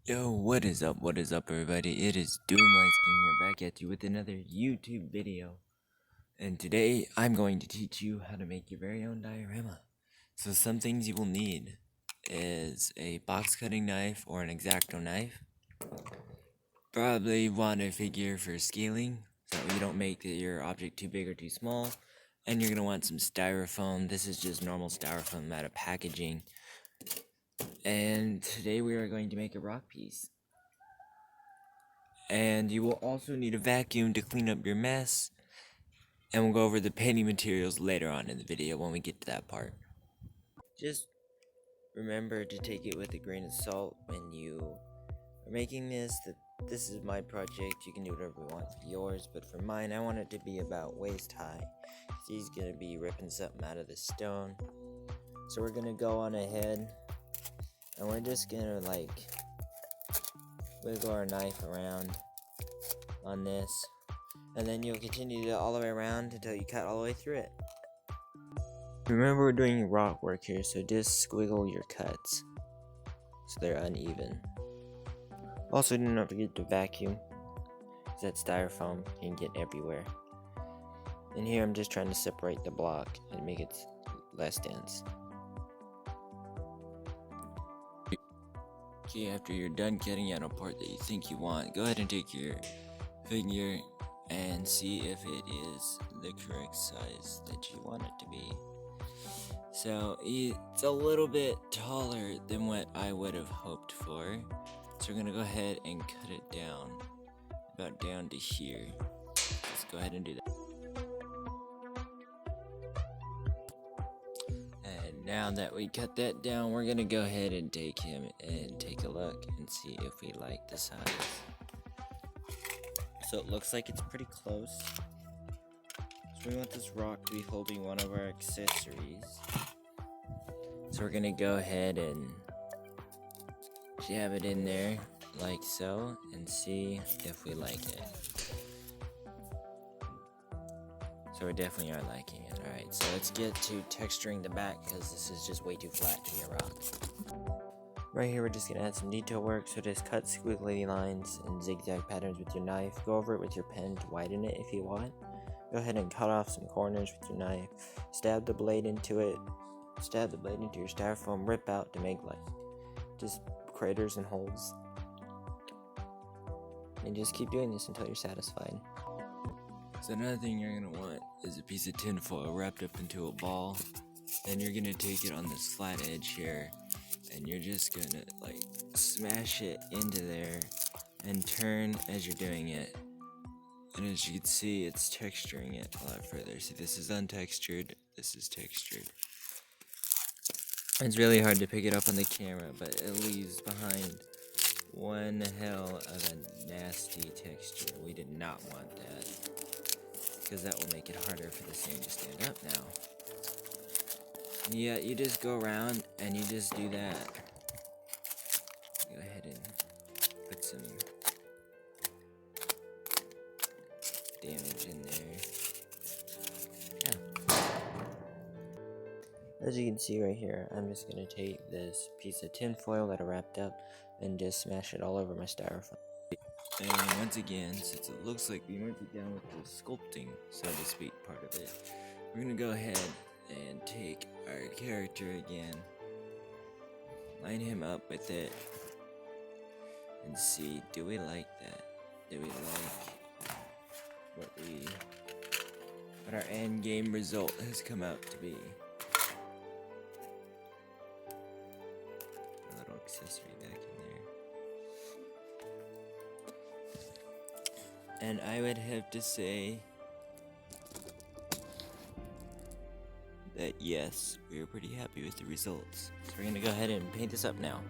Yo, what is up? What is up, everybody? It is Doomlights here, back at you with another YouTube video. And today, I'm going to teach you how to make your very own diorama. So some things you will need is a box cutting knife or an X-Acto knife. Probably want a figure for scaling, so you don't make your object too big or too small. And you're going to want some styrofoam. This is just normal styrofoam out of packaging. And today we are going to make a rock piece. And you will also need a vacuum to clean up your mess. And we'll go over the painting materials later on in the video when we get to that part. Just remember to take it with a grain of salt when you are making this. That this is my project. You can do whatever you want for yours, but for mine, I want it to be about waist high. He's gonna be ripping something out of the stone. So we're gonna go on ahead, and we're just gonna wiggle our knife around on this, and then you'll continue to all the way around until you cut all the way through it. Remember, we're doing rock work here, so just squiggle your cuts so they're uneven. Also, do not forget to vacuum, because that styrofoam can get everywhere. And here I'm just trying to separate the block and make it less dense. Okay, after you're done cutting out a part that you think you want, go ahead and take your figure and see if it is the correct size that you want it to be. So it's a little bit taller than what I would have hoped for. So we're gonna go ahead and cut it down, about down to here. Let's go ahead and do that. And now that we cut that down, we're gonna go ahead and take him and take a look and see if we like the size. So it looks like it's pretty close. So we want this rock to be holding one of our accessories. So we're gonna go ahead and jab it in there like so and see if we like it. So we definitely are liking it. Alright, so let's get to texturing the back because this is just way too flat to be a rock. Right here we're just gonna add some detail work, so just cut squiggly lines and zigzag patterns with your knife. Go over it with your pen to widen it if you want. Go ahead and cut off some corners with your knife. Stab the blade into it. Stab the blade into your styrofoam. Rip out to make just craters and holes. And just keep doing this until you're satisfied. So another thing you're gonna want is a piece of tin foil wrapped up into a ball. Then you're gonna take it on this flat edge here, and you're just gonna smash it into there and turn as you're doing it. And as you can see, it's texturing it a lot further. See, this is untextured, this is textured. It's really hard to pick it up on the camera, but it leaves behind one hell of a nasty texture. We did not want that, because that will make it harder for this thing to stand up now. Yeah, you just go around and you just do that. Go ahead and put some damage in there. Yeah. As you can see right here, I'm just gonna take this piece of tin foil that I wrapped up and just smash it all over my styrofoam. And once again, since it looks like we might be down with the sculpting, so to speak, part of it, we're gonna go ahead and take our character again, line him up with it, and see, do we like that? Do we like what our end game result has come out to be? A little accessory back in there. And I would have to say that yes, we were pretty happy with the results. So we're gonna go ahead and paint this up now.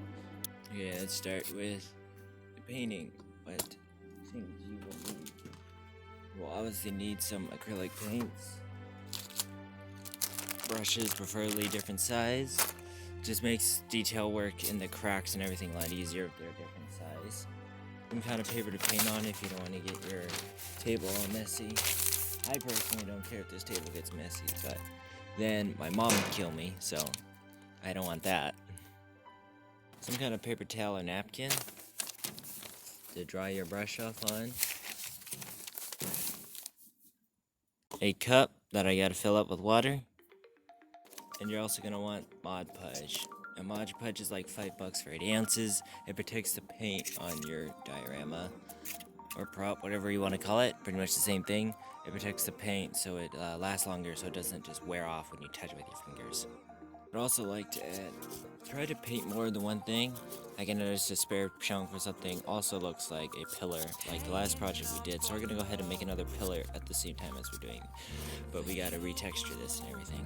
Okay, let's start with the painting. What things you will need? We'll obviously need some acrylic paints, brushes, preferably different size. Just makes detail work in the cracks and everything a lot easier if they're different size. Some kind of paper to paint on if you don't want to get your table all messy. I personally don't care if this table gets messy, but then my mom would kill me, so I don't want that. Some kind of paper towel or napkin. to dry your brush off on. A cup that I gotta fill up with water. And you're also gonna want Mod Podge. And Mod Podge is like $5 for 8 ounces. It protects the paint on your diorama or prop, whatever you want to call it. Pretty much the same thing. It protects the paint so it lasts longer, so it doesn't just wear off when you touch it with your fingers. I'd also like to add, try to paint more than one thing. Like I noticed a spare chunk for something also looks like a pillar, like the last project we did. So we're gonna go ahead and make another pillar at the same time as we're doing. But we gotta retexture this and everything.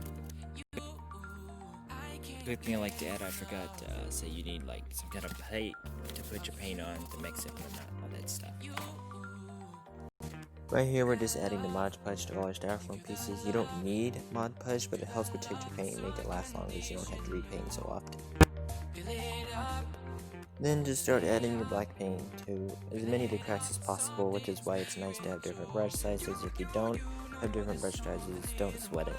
Quick thing I like to add, I forgot to say you need like some kind of plate to put your paint on to mix it and whatnot, all that stuff. Right here we're just adding the Mod Podge to all our styrofoam pieces. You don't need Mod Podge, but it helps protect your paint and make it last longer so you don't have to repaint so often. Then just start adding your black paint to as many of the cracks as possible, which is why it's nice to have different brush sizes. If you don't have different brush sizes, don't sweat it.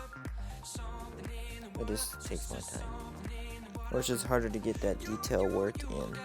It just takes more time. Or it's just harder to get that detail work in.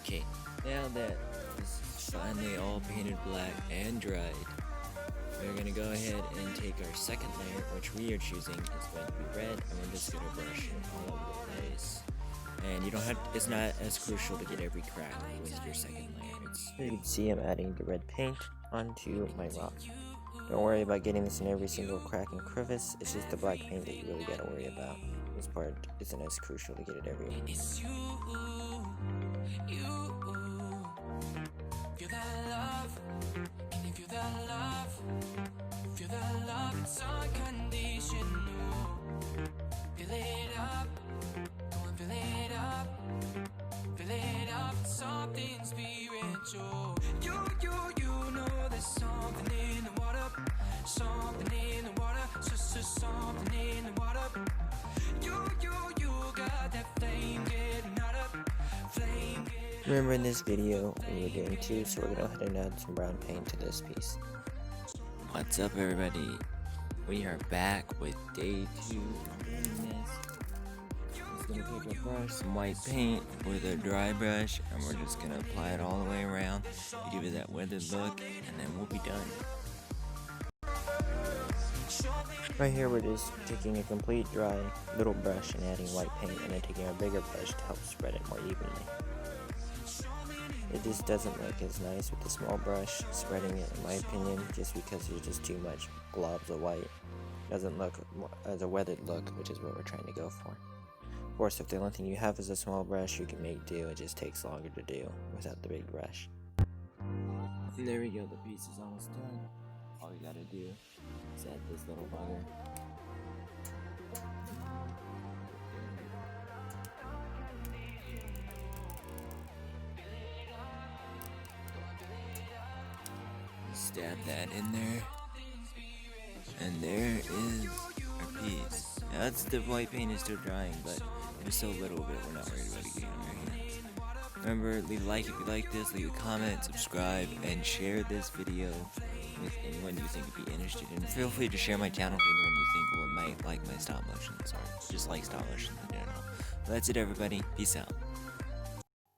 Okay, now that this is finally all painted black and dried, we're going to go ahead and take our second layer, which we are choosing is going to be red, and we're just going to brush it all over the place. And you don't have, it's not as crucial to get every crack with your second layer. You can see I'm adding the red paint onto my rock. Don't worry about getting this in every single crack and crevice, it's just the black paint that you really got to worry about. This part isn't as crucial to get it everywhere. Feel that love, can you feel that love? Feel that love, it's unconditional. Feel it up, go and feel it up. Feel it up, something spiritual. You know there's something in the water. Something in the water, something in the water. You got that flame getting hot up. Flame getting. Remember in this video we were doing two, so we're gonna go ahead and add some brown paint to this piece. What's up everybody? We are back with day 2 of doing this. Just gonna take a brush, some white paint with a dry brush, and we're just gonna apply it all the way around to give it that weathered look, and then we'll be done. Right here we're just taking a complete dry little brush and adding white paint, and then taking a bigger brush to help spread it more evenly. It just doesn't look as nice with the small brush spreading it, in my opinion, just because there's just too much globs of white. It doesn't look as a weathered look, which is what we're trying to go for. Of course, if the only thing you have is a small brush, you can make do. It just takes longer to do without the big brush. And there we go, the piece is almost done. All you gotta do is add this little bugger. Stab that in there. And there is our piece. Now that's the white paint is still drying, but just a little bit. We're not worried about it getting on our hands. Remember, leave a like if you like this, leave a comment, subscribe, and share this video with anyone you think would be interested. And feel free to share my channel with anyone you think might like my stop motions or just like stop motions in general. Well, that's it everybody. Peace out.